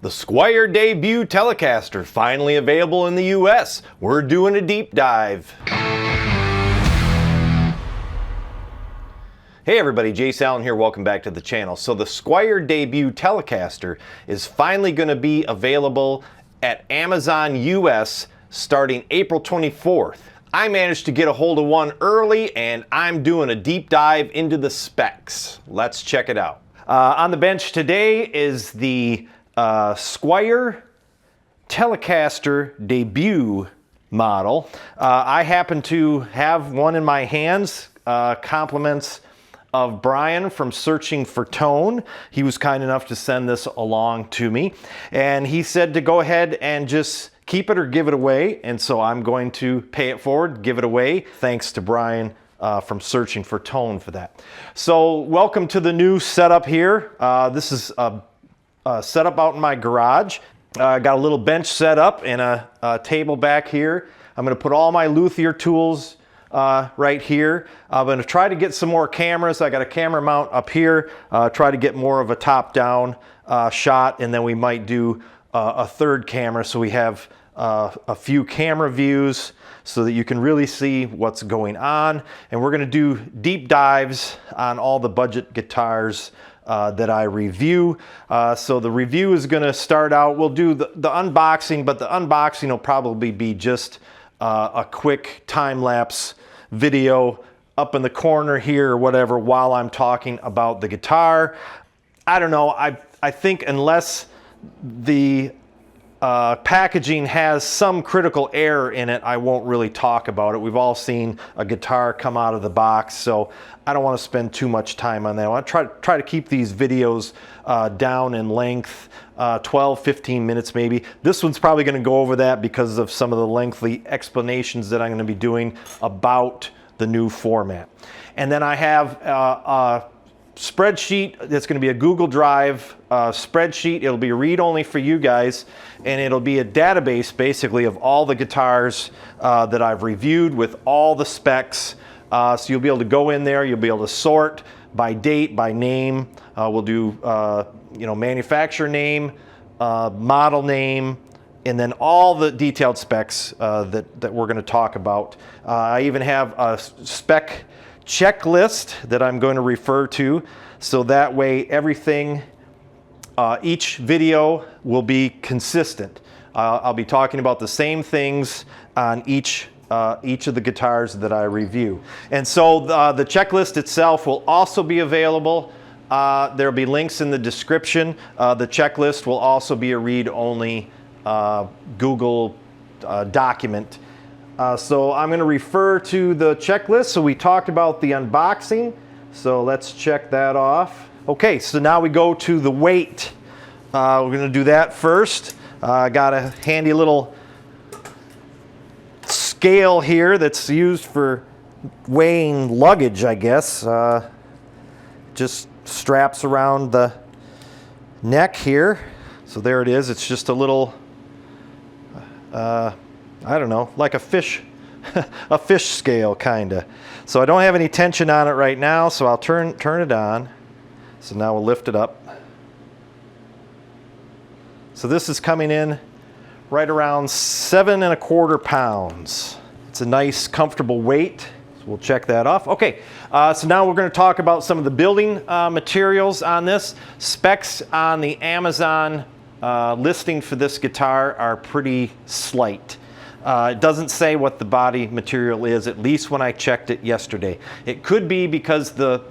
The Squier Debut Telecaster, finally available in the US. We're doing a deep dive. Hey everybody, Jace Allen here, welcome back to the channel. So the Squier Debut Telecaster is finally going to be available at Amazon US starting April 24th. I managed to get a hold of one early and I'm doing a deep dive into the specs. Let's check it out. On the bench today is the Squier Telecaster Debut model. I happen to have one in my hands, compliments of Brian from Searching for Tone. He was kind enough to send this along to me, and he said to go ahead and just keep it or give it away, and so I'm going to pay it forward, give it away. Thanks to Brian from Searching for Tone for that. So welcome to the new setup here. This is a setup out in my garage. Got a little bench set up and a table back here. I'm going to put all my luthier tools right here. I'm going to try to get some more cameras. I got a camera mount up here. Try to get more of a top-down shot, and then we might do a third camera so we have a few camera views so that you can really see what's going on. And we're going to do deep dives on all the budget guitars that I review. So the review is going to start out, we'll do the unboxing, but the unboxing will probably be just a quick time-lapse video up in the corner here or whatever while I'm talking about the guitar. I don't know, I think unless the packaging has some critical error in it, I won't really talk about it. We've all seen a guitar come out of the box, so I don't want to spend too much time on that. I want to try to keep these videos down in length, 12-15 minutes maybe. This one's probably going to go over that because of some of the lengthy explanations that I'm going to be doing about the new format. And then I have a spreadsheet that's going to be a Google Drive spreadsheet. It'll be read-only for you guys, and it'll be a database basically of all the guitars that I've reviewed with all the specs. So you'll be able to go in there, you'll be able to sort by date, by name. We'll do manufacturer name, model name, and then all the detailed specs that we're going to talk about. I even have a spec checklist that I'm going to refer to, so that way everything, each video will be consistent. I'll be talking about the same things on each of the guitars that I review. And so the checklist itself will also be available. There'll be links in the description. The checklist will also be a read-only Google document. So I'm going to refer to the checklist. So we talked about the unboxing, so let's check that off. Okay, so now we go to the weight. We're going to do that first. I got a handy little scale here that's used for weighing luggage, I guess. Just straps around the neck here. So there it is. It's just a little I don't know, like a fish scale kinda. So I don't have any tension on it right now, so I'll turn it on. So now we'll lift it up. So this is coming in right around 7¼ pounds. It's a nice comfortable weight. So we'll check that off. Okay, so now we're going to talk about some of the building materials on this. Specs on the Amazon listing for this guitar are pretty slight. It doesn't say what the body material is, at least when I checked it yesterday. It could be because the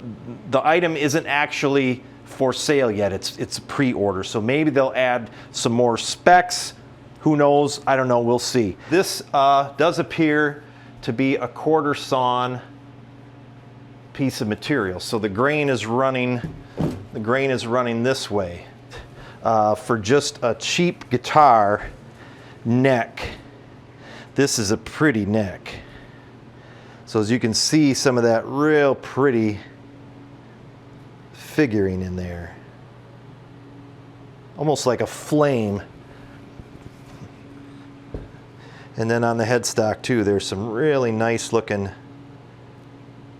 item isn't actually for sale yet. It's a pre-order, so maybe they'll add some more specs. Who knows? I don't know. We'll see. This does appear to be a quarter sawn piece of material, so the grain is running this way. For just a cheap guitar neck, this is a pretty neck. So as you can see, some of that real pretty figuring in there. Almost like a flame. And then on the headstock too, there's some really nice looking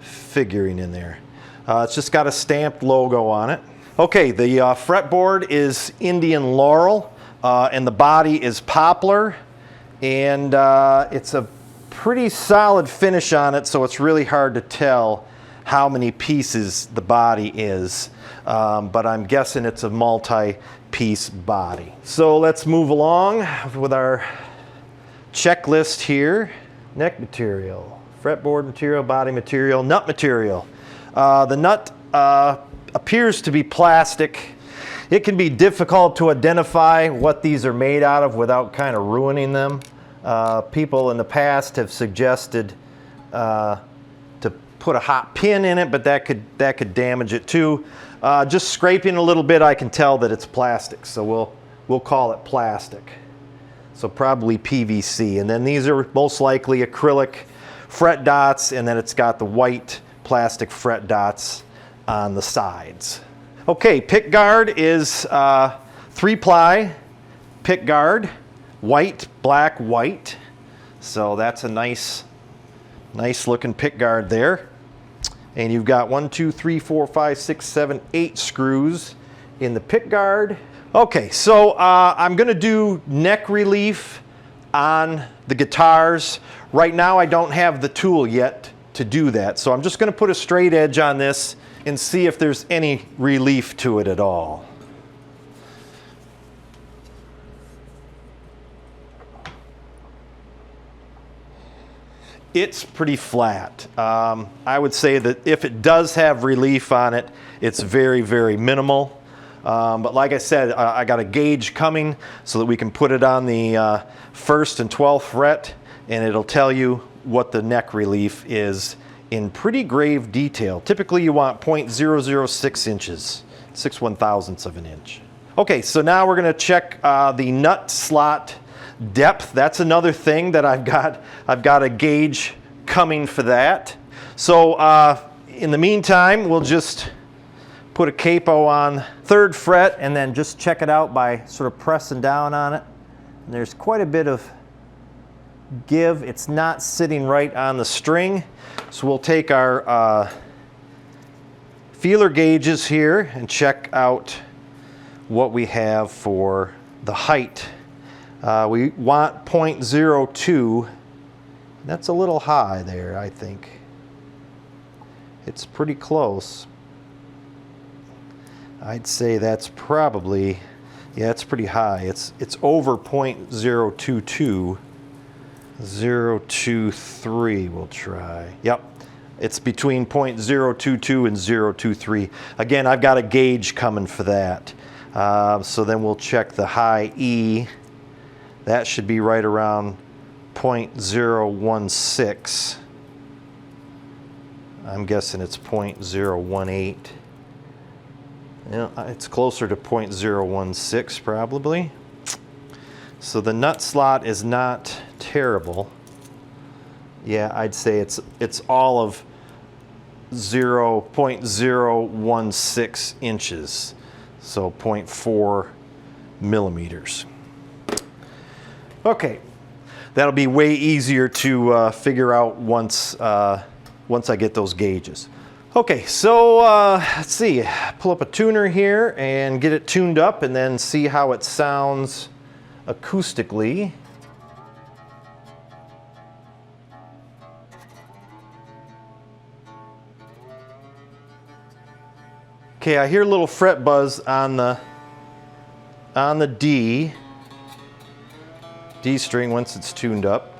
figuring in there. It's just got a stamped logo on it. Okay, the fretboard is Indian Laurel. and the body is poplar, and it's a pretty solid finish on it, so it's really hard to tell how many pieces the body is, but I'm guessing it's a multi-piece body. So let's move along with our checklist here. Neck material, fretboard material, body material, nut material. The nut appears to be plastic. It can be difficult to identify what these are made out of without kind of ruining them. People in the past have suggested to put a hot pin in it, but that could damage it too. Just scraping a little bit, I can tell that it's plastic, so we'll call it plastic. So probably PVC, and then these are most likely acrylic fret dots, and then it's got the white plastic fret dots on the sides. Okay, pickguard is 3-ply pickguard, white, black, white. So that's a nice looking pickguard there. And you've got 1, 2, 3, 4, 5, 6, 7, 8 screws in the pickguard. Okay, so I'm gonna do neck relief on the guitars. Right now I don't have the tool yet to do that, so I'm just gonna put a straight edge on this and see if there's any relief to it at all. It's pretty flat. I would say that if it does have relief on it, it's very, very minimal. But like I said, I got a gauge coming so that we can put it on the 1st and 12th fret, and it'll tell you what the neck relief is in pretty grave detail. Typically you want 0.006 inches, 6/1000ths of an inch. Okay, so now we're gonna check the nut slot depth. That's another thing that I've got a gauge coming for that. So in the meantime, we'll just put a capo on 3rd fret and then just check it out by sort of pressing down on it. And there's quite a bit of give. It's not sitting right on the string. So we'll take our feeler gauges here and check out what we have for the height. We want 0.02. That's a little high there, I think. It's pretty close. I'd say that's probably, yeah, it's pretty high. It's over 0.022. 0.23 we'll try. Yep, it's between 0.022 and 0.023. Again, I've got a gauge coming for that. So then we'll check the high E. That should be right around 0.016. I'm guessing it's 0.018. Yeah, it's closer to 0.016 probably. So the nut slot is not terrible. Yeah, I'd say it's all of 0.016 inches, so 0.4 millimeters. Okay, that'll be way easier to figure out once I get those gauges. Okay, so let's see, pull up a tuner here and get it tuned up and then see how it sounds acoustically. Okay, I hear a little fret buzz on the D string once it's tuned up.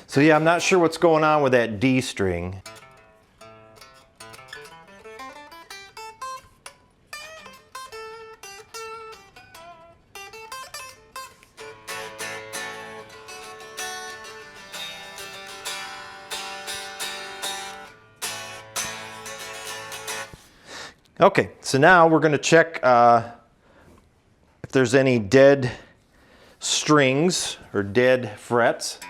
So yeah, I'm not sure what's going on with that D string. Okay, so now we're going to check if there's any dead strings or dead frets.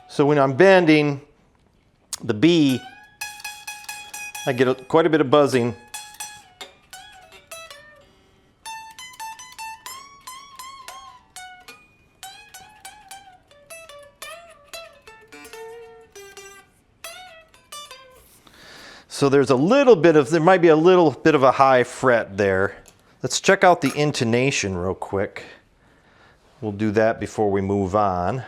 So when I'm bending the B, I get quite a bit of buzzing. So there's a little bit of, there might be a little bit of a high fret there. Let's check out the intonation real quick. We'll do that before we move on.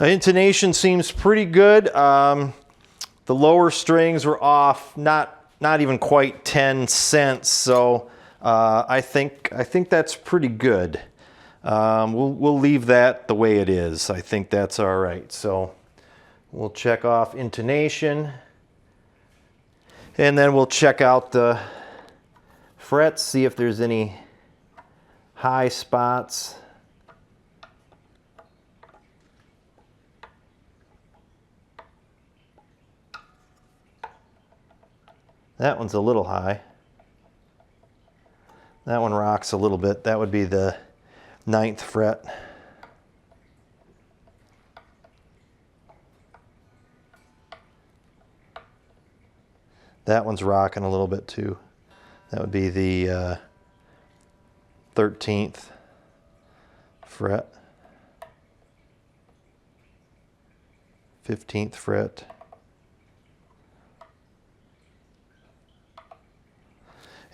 Intonation seems pretty good. The lower strings were off, not even quite 10 cents. So I think that's pretty good. We'll leave that the way it is. I think that's all right. So we'll check off intonation, and then we'll check out the frets, see if there's any high spots. That one's a little high. That one rocks a little bit. That would be the 9th fret. That one's rocking a little bit too. That would be the 13th fret. 15th fret.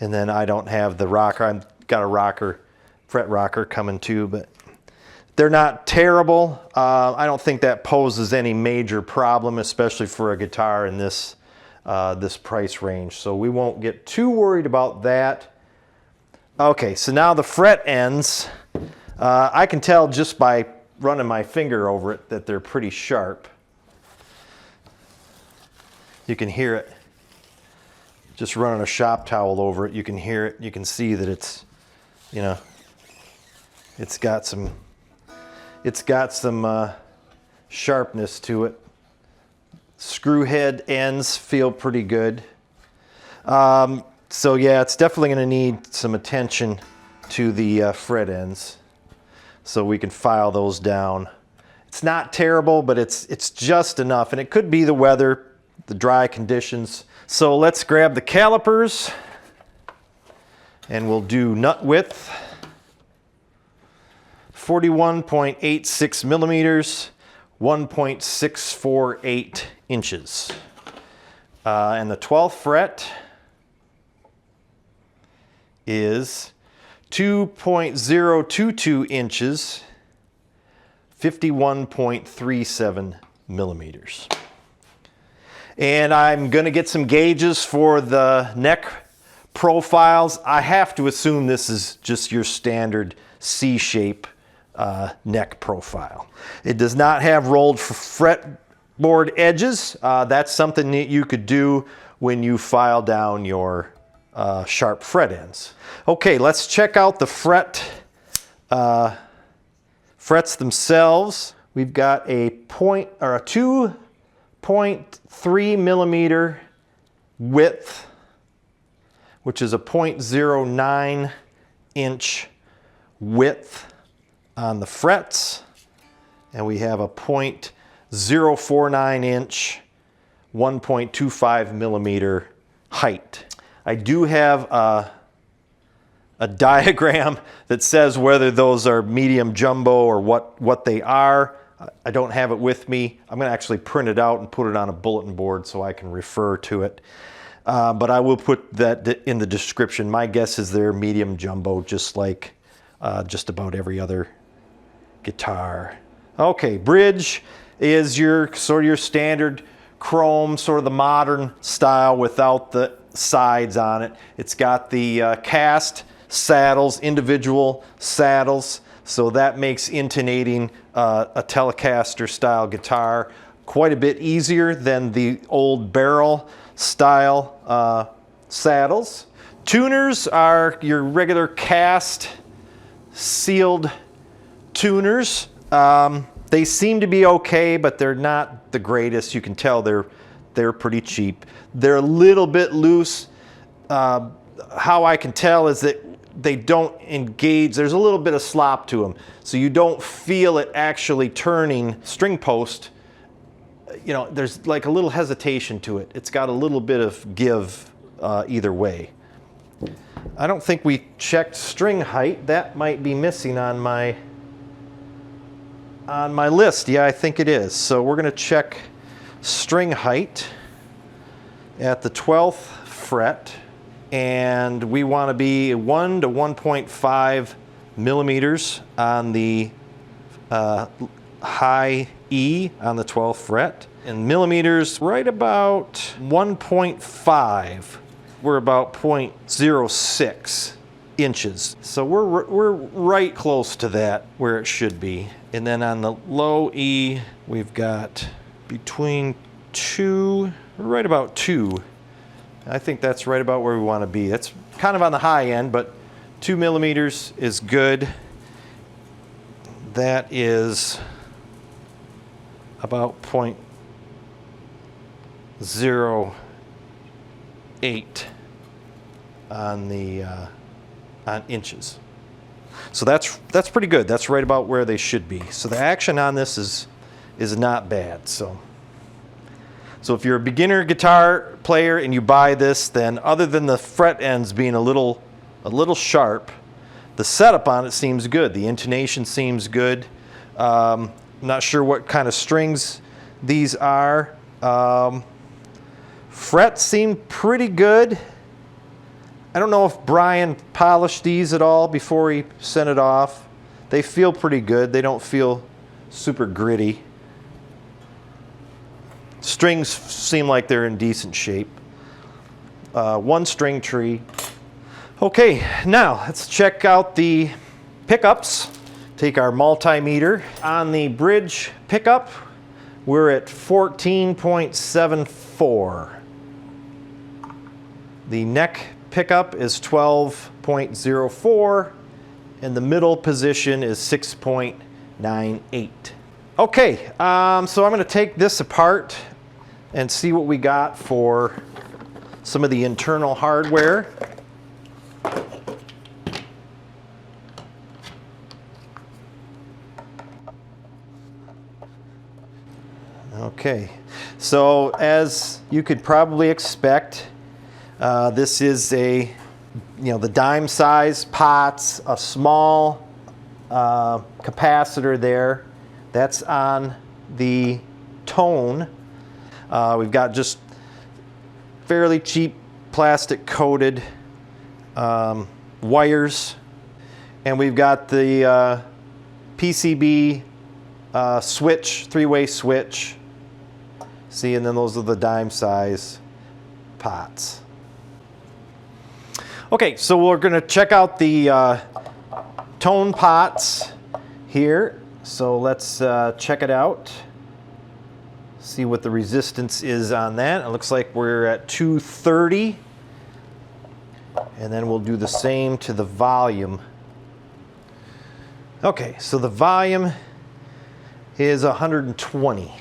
And then I don't have the rocker. I've got a rocker, fret rocker coming too, but they're not terrible. I don't think that poses any major problem, especially for a guitar in this price range. So we won't get too worried about that. Okay, so now the fret ends. I can tell just by running my finger over it that they're pretty sharp. You can hear it. Just running a shop towel over it, you can hear it. You can see that it's, you know, it's got some sharpness to it. Screw head ends feel pretty good. So yeah, it's definitely going to need some attention to the fret ends, so we can file those down. It's not terrible, but it's just enough, and it could be the weather, the dry conditions. So let's grab the calipers and we'll do nut width, 41.86 millimeters, 1.648 inches. And the 12th fret is 2.022 inches, 51.37 millimeters. And I'm going to get some gauges for the neck profiles. I have to assume this is just your standard C-shape neck profile. It does not have rolled fretboard edges. That's something that you could do when you file down your sharp fret ends. Okay, let's check out the frets themselves. We've got a 2.3 millimeter width, which is a 0.09 inch width on the frets, and we have a 0.049 inch, 1.25 millimeter height. I do have a diagram that says whether those are medium jumbo or what they are. I don't have it with me. I'm going to actually print it out and put it on a bulletin board so I can refer to it. But I will put that in the description. My guess is they're medium jumbo, just like just about every other guitar. Okay, bridge is your standard chrome, sort of the modern style without the sides on it. It's got the cast saddles, individual saddles. So that makes intonating a Telecaster style guitar quite a bit easier than the old barrel style saddles. Tuners are your regular cast sealed tuners. They seem to be okay, but they're not the greatest. You can tell they're pretty cheap. They're a little bit loose. How I can tell is that they don't engage. There's a little bit of slop to them, so you don't feel it actually turning string post. You know, there's like a little hesitation to it. It's got a little bit of give either way. I don't think we checked string height. That might be missing on my list. Yeah, I think it is. So we're going to check string height at the 12th fret, and we want to be 1 to 1.5 millimeters on the high E on the 12th fret, and millimeters right about 1.5. We're about 0.06 inches. So we're right close to that where it should be. And then on the low E, we've got between 2, right about 2. I think that's right about where we want to be. That's kind of on the high end, but 2 millimeters is good. That is about 0.08 on the on inches. So that's pretty good. That's right about where they should be. So the action on this is not bad. So if you're a beginner guitar player and you buy this, then other than the fret ends being a little sharp, the setup on it seems good. The intonation seems good. I'm not sure what kind of strings these are. Frets seem pretty good. I don't know if Brian polished these at all before he sent it off. They feel pretty good. They don't feel super gritty. Strings seem like they're in decent shape. One string tree. Okay, now let's check out the pickups. Take our multimeter. On the bridge pickup, we're at 14.74. The neck pickup is 12.04, and the middle position is 6.98. Okay, so I'm going to take this apart and see what we got for some of the internal hardware. Okay, so as you could probably expect, this is the dime size pots, a small capacitor there. That's on the tone. We've got just fairly cheap plastic coated wires, and we've got the PCB switch, three-way switch. See, and then those are the dime size pots. Okay, so we're going to check out the tone pots here. So let's check it out. See what the resistance is on that. It looks like we're at 230. And then we'll do the same to the volume. Okay, so the volume is 120.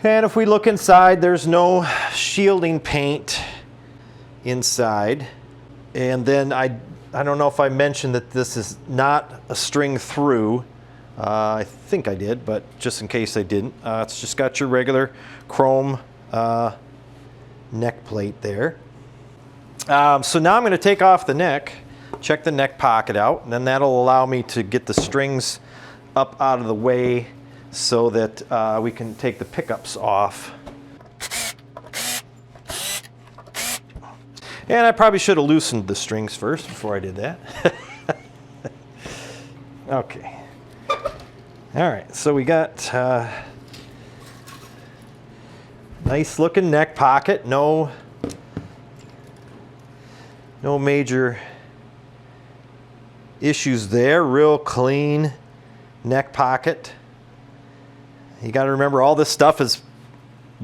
And if we look inside, there's no shielding paint inside. And then I don't know if I mentioned that this is not a string through. I think I did, but just in case I didn't, it's just got your regular chrome neck plate there. So now I'm going to take off the neck, check the neck pocket out, and then that'll allow me to get the strings up out of the way so that we can take the pickups off. And I probably should have loosened the strings first before I did that. Okay. All right, so we got nice looking neck pocket. No No major issues there. Real clean neck pocket. You got to remember, all this stuff is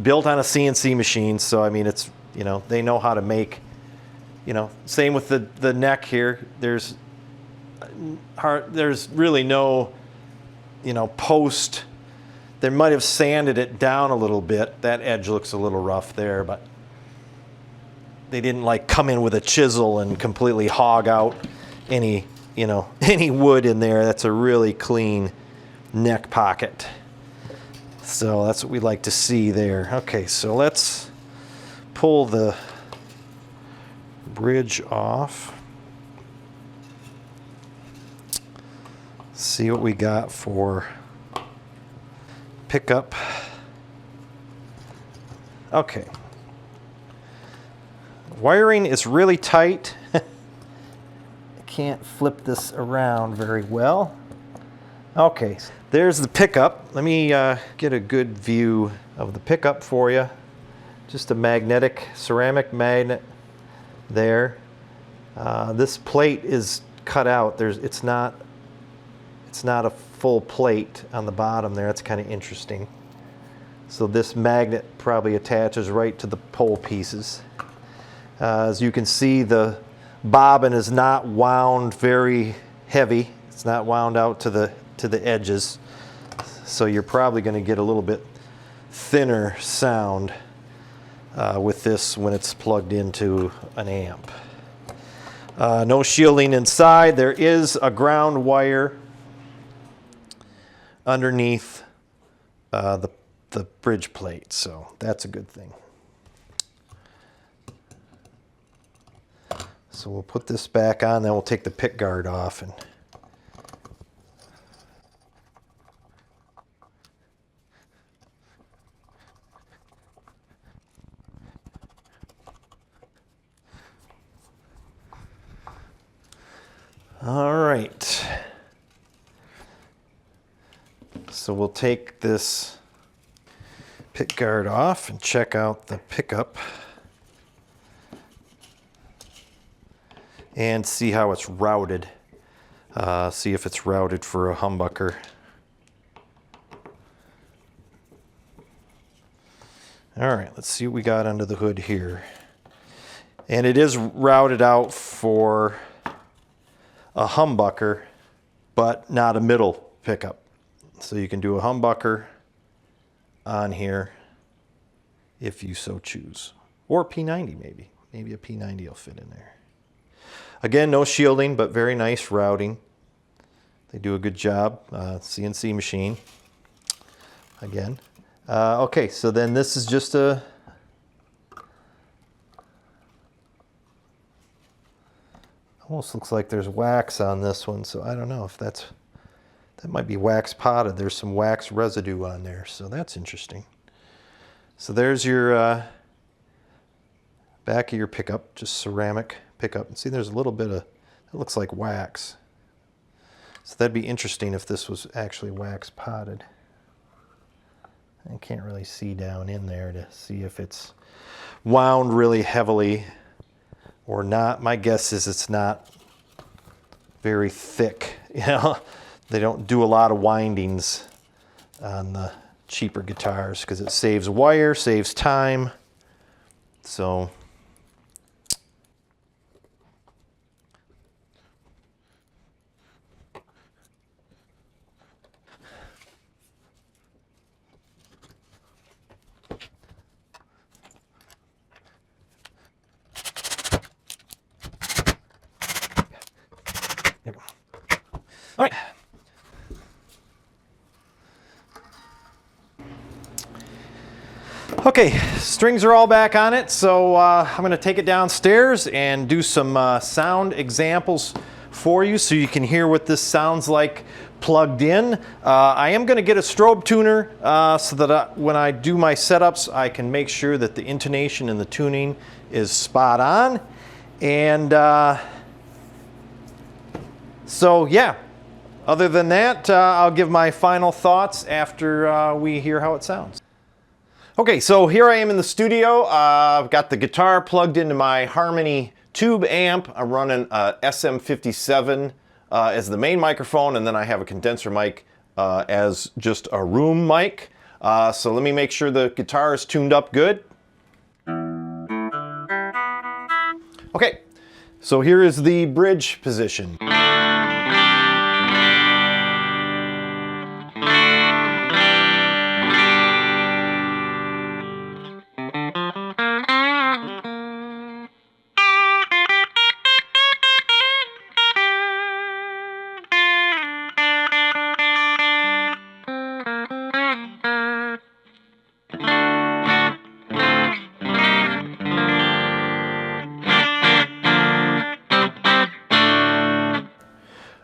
built on a CNC machine, so I mean, it's, you know, they know how to make, you know, same with the neck here. There's really no, you know, post. They might have sanded it down a little bit. That edge looks a little rough there, but they didn't like come in with a chisel and completely hog out any, you know, any wood in there. That's a really clean neck pocket. So that's what we like to see there. Okay, so let's pull the bridge off. See what we got for pickup. Okay. Wiring is really tight. I can't flip this around very well. Okay, there's the pickup. Let me get a good view of the pickup for you. Just a magnetic ceramic magnet there. This plate is cut out. It's not a full plate on the bottom there. That's kind of interesting. So this magnet probably attaches right to the pole pieces. As you can see, the bobbin is not wound very heavy. It's not wound out to the edges. So you're probably going to get a little bit thinner sound with this when it's plugged into an amp. No shielding inside. There is a ground wire underneath the bridge plate, so that's a good thing. So we'll put this back on, then we'll take the pick guard off. And all right. So we'll take this pick guard off and check out the pickup and see how it's routed. See if it's routed for a humbucker. All right, let's see what we got under the hood here. And it is routed out for a humbucker, but not a middle pickup. So you can do a humbucker on here if you so choose. Or P90 maybe. Maybe a P90 will fit in there. Again, no shielding, but very nice routing. They do a good job. CNC machine. Again. Okay, so then this is just a... almost looks like there's wax on this one, so I don't know if that might be wax potted. There's some wax residue on there, so that's interesting. So there's your back of your pickup, just ceramic pickup. And see, there's a little bit of, it looks like wax. So that'd be interesting if this was actually wax potted. I can't really see down in there to see if it's wound really heavily or not. My guess is it's not very thick, you know. They don't do a lot of windings on the cheaper guitars because it saves wire, saves time. So all right. Okay, strings are all back on it, so I'm going to take it downstairs and do some sound examples for you so you can hear what this sounds like plugged in. I am going to get a strobe tuner so that when I do my setups, I can make sure that the intonation and the tuning is spot on. And so yeah, other than that, I'll give my final thoughts after we hear how it sounds. Okay, so here I am in the studio. I've got the guitar plugged into my Harmony tube amp. I'm running a SM57 as the main microphone, and then I have a condenser mic as just a room mic. So let me make sure the guitar is tuned up good. Okay, so here is the bridge position.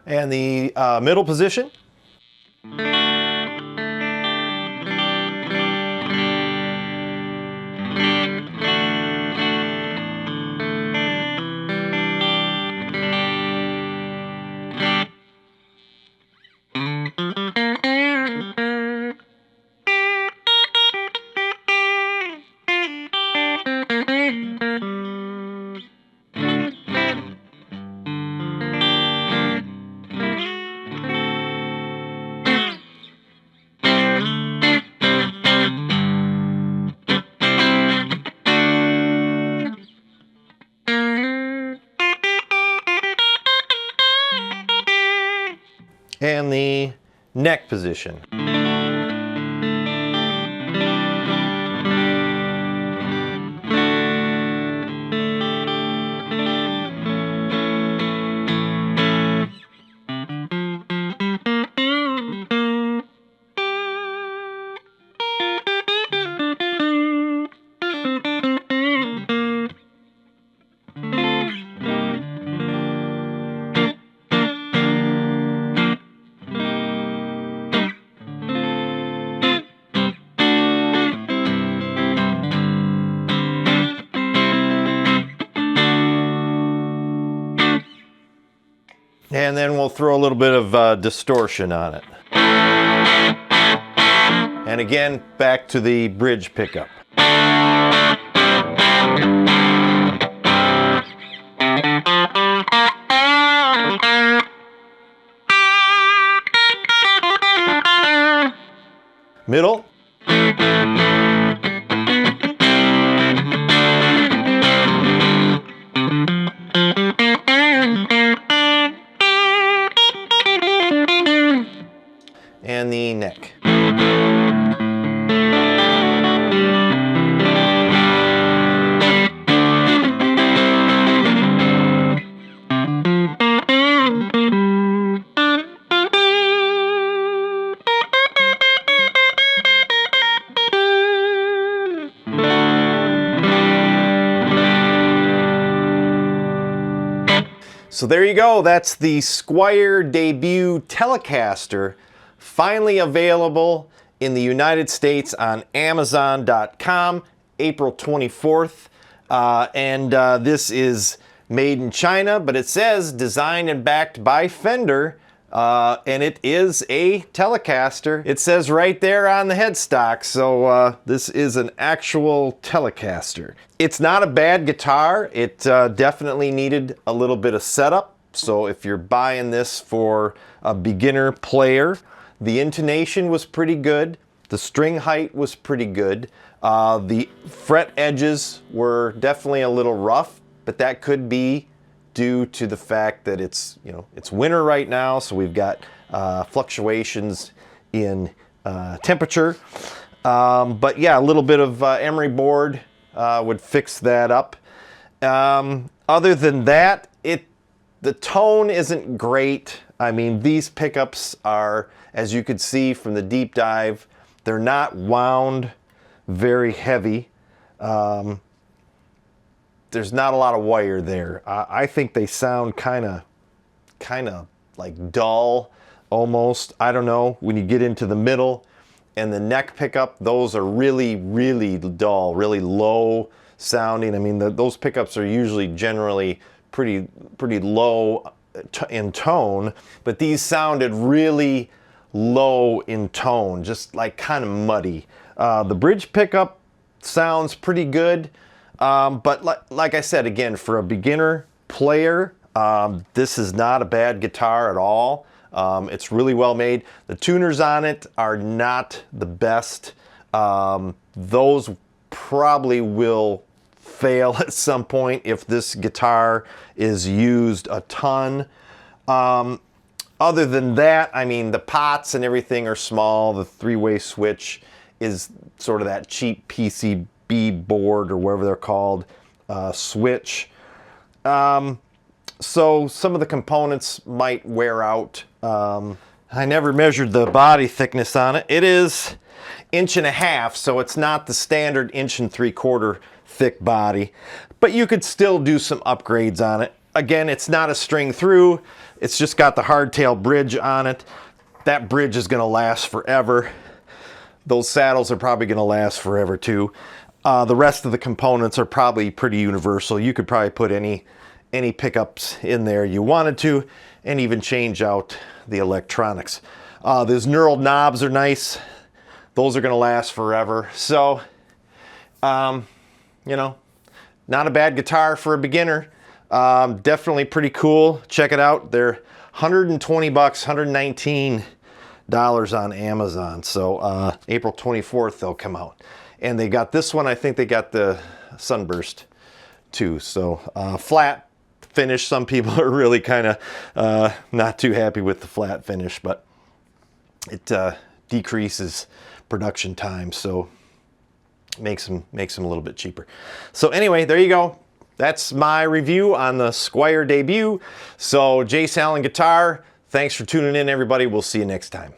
And the middle position. And the neck position. And then we'll throw a little bit of distortion on it. And again, back to the bridge pickup. Middle. And the neck. So there you go, that's the Squier Debut Telecaster, finally available in the United States on Amazon.com, April 24th. This is made in China, but it says designed and backed by Fender, and it is a Telecaster. It says right there on the headstock, so this is an actual Telecaster. It's not a bad guitar. It definitely needed a little bit of setup, so if you're buying this for a beginner player, the intonation was pretty good. The string height was pretty good. The fret edges were definitely a little rough, but that could be due to the fact that it's winter right now, so we've got fluctuations in temperature. But yeah, a little bit of emery board would fix that up. Other than that, the tone isn't great. I mean, these pickups are, as you could see from the deep dive, they're not wound very heavy. There's not a lot of wire there. I think they sound kind of like dull almost. I don't know. When you get into the middle and the neck pickup, those are really, really dull, really low sounding. I mean, those pickups are usually generally pretty low in tone, but these sounded really low in tone, just like kind of muddy. The bridge pickup sounds pretty good. But like I said, again, for a beginner player, this is not a bad guitar at all. It's really well made. The tuners on it are not the best. Those probably will fail at some point if this guitar is used a ton. Other than that, I mean, the pots and everything are small. The three-way switch is sort of that cheap PCB board or whatever they're called switch. So some of the components might wear out. I never measured the body thickness on it. It is 1.5 inches, so it's not the standard 1 3/4 thick body, but you could still do some upgrades on it. Again, it's not a string through. It's just got the hardtail bridge on it. That bridge is going to last forever. Those saddles are probably going to last forever too. The rest of the components are probably pretty universal. You could probably put any pickups in there you wanted to, and even change out the electronics. Those knurled knobs are nice. Those are going to last forever. So, you know, not a bad guitar for a beginner. Definitely pretty cool. Check it out. They're $120, $119 on Amazon. So April 24th they'll come out. And they got this one. I think they got the Sunburst too. So flat finish. Some people are really kind of not too happy with the flat finish, but it decreases production time, so makes them a little bit cheaper. So anyway, there you go. That's my review on the Squier Debut. So J. Allen Guitar, thanks for tuning in, everybody. We'll see you next time.